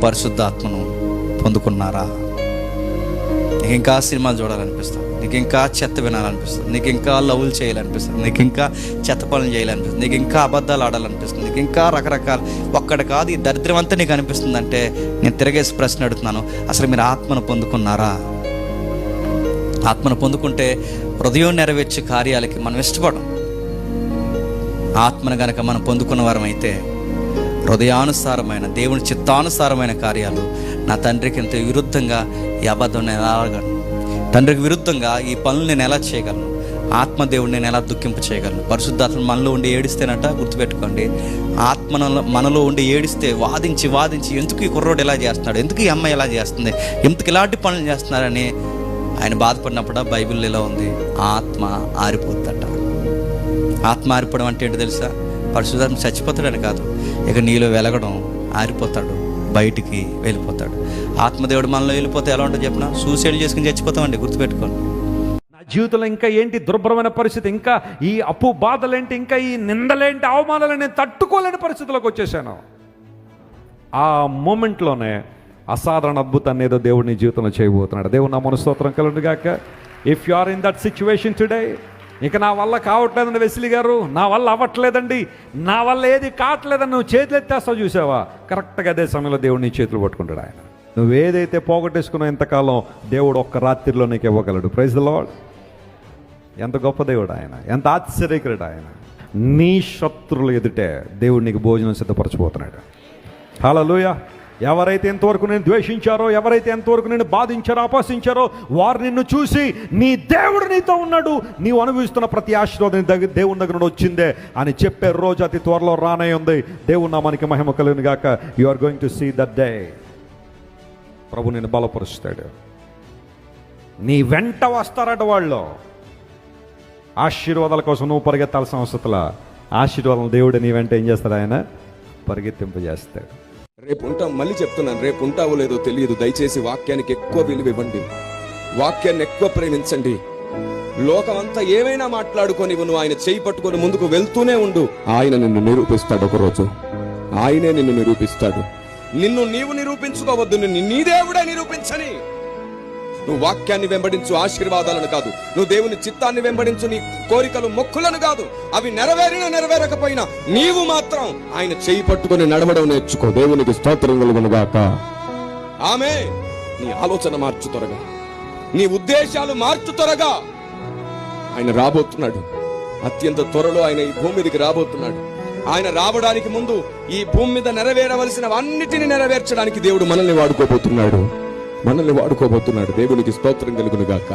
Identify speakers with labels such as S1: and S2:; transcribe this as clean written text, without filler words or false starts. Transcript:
S1: పరిశుద్ధాత్మను పొందుకున్నారా? నీకు ఇంకా సినిమాలు చూడాలనిపిస్తుంది, నీకు ఇంకా చెత్త వినాలనిపిస్తుంది, నీకు ఇంకా లవ్లు చేయాలనిపిస్తుంది, నీకు ఇంకా చెత్త పనులు చేయాలనిపిస్తుంది, నీకు ఇంకా అబద్ధాలు ఆడాలనిపిస్తుంది, నీకు ఇంకా రకరకాల ఒక్కడ కాదు ఈ దరిద్రం అంతా నీకు అనిపిస్తుంది అంటే నేను తిరగేసి ప్రశ్న అడుగుతున్నాను, అసలు మీరు ఆత్మను పొందుకున్నారా? ఆత్మను పొందుకుంటే హృదయం నెరవేర్చే కార్యాలకి మనం ఇష్టపడం. ఆత్మను గనక మనం పొందుకున్న వారం అయితే హృదయానుసారమైన దేవుని చిత్తానుసారమైన కార్యాలు, నా తండ్రికి ఇంత విరుద్ధంగా ఈ అబద్ధం నేను ఎలా ఆడగలను, తండ్రికి విరుద్ధంగా ఈ పనులు నేను ఎలా చేయగలను, ఆత్మదేవుడిని నేను ఎలా దుఃఖింప చేయగలను. పరిశుద్ధాత్మ మనలో ఉండి ఏడిస్తేనట, గుర్తుపెట్టుకోండి, మనలో ఉండి ఏడిస్తే వాదించి వాదించి ఎందుకు ఈ కుర్రోడు ఎలా చేస్తున్నాడు, ఎందుకు ఈ అమ్మాయి ఎలా చేస్తుంది, ఎందుకు ఇలాంటి పనులు చేస్తున్నారని ఆయన బాధపడినప్పుడు బైబిల్లో ఇలా ఉంది, ఆత్మ ఆరిపోద్దట. ఆత్మ ఆరిపోవడం అంటే ఏంటి తెలుసా? పరిశుద్ధాత్మ చచ్చిపోతాడని కాదు, ఇక నీలో వెలగడం, ఆరిపోతాడు, బయటికి వెళ్ళిపోతాడు. ఆత్మదేవుడు మనలో వెళ్ళిపోతే ఎలా ఉంటుంది చెప్పిన? సూసైడ్ చేసుకుని చచ్చిపోతామండి, గుర్తుపెట్టుకోండి.
S2: నా జీవితంలో ఇంకా ఏంటి దుర్భరమైన పరిస్థితి, ఇంకా ఈ అప్పు బాధలేంటి, ఇంకా ఈ నిందలేంటి, అవమానాలు నేను తట్టుకోలేని పరిస్థితులకు వచ్చేసాను. ఆ మూమెంట్లోనే అసాధారణ అద్భుతాన్ని ఏదో దేవుడు నీ జీవితంలో చేయబోతున్నాడు. దేవుడు నా మనస్తోత్రం కలుగును గాక. If you are in that situation today, ఇక నా వల్ల కావట్లేదండి వెస్లీ గారు, నా వల్ల అవ్వట్లేదండి, నా వల్ల ఏది కావట్లేదని నువ్వు చేతులు ఎత్తేస్తావు చూసావా, కరెక్ట్గా అదే సమయంలో దేవుడు నీ చేతులు పట్టుకుంటాడు. ఆయన నువ్వు ఏదైతే పోగొట్టేసుకున్నావు ఇంతకాలం, దేవుడు ఒక్క రాత్రిలో నీకు ఇవ్వగలడు. Praise the Lord. ఎంత గొప్ప దేవుడు ఆయన, ఎంత ఆశ్చర్యకరుడు ఆయన. నీ శత్రువులు ఎదుటే దేవుడు నీకు భోజనం సిద్ధపరచబోతున్నాడు. హల్లెలూయా. ఎవరైతే ఎంతవరకు నేను ద్వేషించారో, ఎవరైతే ఎంతవరకు నేను బాధించారో, అపహసించారో, వారు నిన్ను చూసి నీ దేవుడు నీతో ఉన్నాడు, నీవు అనుభవిస్తున్న ప్రతి ఆశీర్వాదం దేవుని దగ్గర నుండి వచ్చిందే అని చెప్పే రోజు అతి త్వరలో రానే ఉంది. దేవుని నామానికి మహిమ కలుగును గాక. You are going to see that day. ప్రభు నిన్ను బలపరుస్తాడు. నీ వెంట వస్తారట వాళ్ళు. ఆశీర్వాదాల కోసం నువ్వు పరిగెత్తాల్సిన అవసరంలా ఆశీర్వాదం దేవుడు నీ వెంట ఏం చేస్తాడు? ఆయన పరిగెత్తింపజేస్తాడు.
S3: రేపు ఉంటాం, మళ్ళీ చెప్తున్నాను, రేపు ఉంటావో లేదో తెలియదు. దయచేసి వాక్యానికి ఎక్కువ విలువ ఇవ్వండి, వాక్యాన్ని ఎక్కువ ప్రేమించండి. లోకమంతా ఏమైనా మాట్లాడుకొని నువ్వు ఆయన చేయి పట్టుకొని ముందుకు వెళ్తూనే ఉండు. ఆయన నిన్ను నిరూపిస్తాడు. ఒకరోజు ఆయనే నిన్ను నిరూపిస్తాడు. నిన్ను నీవు నిరూపించుకోవద్దు, నిన్ను నీ దేవుడే నిరూపించని. నువ్వు వాక్యాన్ని వెంబడించు, ఆశీర్వాదాలను కాదు. నువ్వు దేవుని చిత్తాన్ని వెంబడించు, నీ కోరికలు మొక్కులను కాదు. అవి నెరవేరినా నెరవేరకపోయినా నీవు మాత్రం ఆయన చేయి పట్టుకొని నడవడం నేర్చుకో. దేవునికి స్తోత్రం కలుగును గాక. ఆమె నీ ఆలోచన మార్చు త్వరగా, నీ ఉద్దేశాలు మార్చు త్వరగా. ఆయన రాబోతున్నాడు, అత్యంత త్వరలో ఆయన ఈ భూమి మీదకి రాబోతున్నాడు. ఆయన రావడానికి ముందు ఈ భూమి మీద నెరవేరవలసిన అన్నిటిని నెరవేర్చడానికి దేవుడు మనల్ని వాడుకోబోతున్నాడు. దేవునికి స్తోత్రం కలుగును గాక.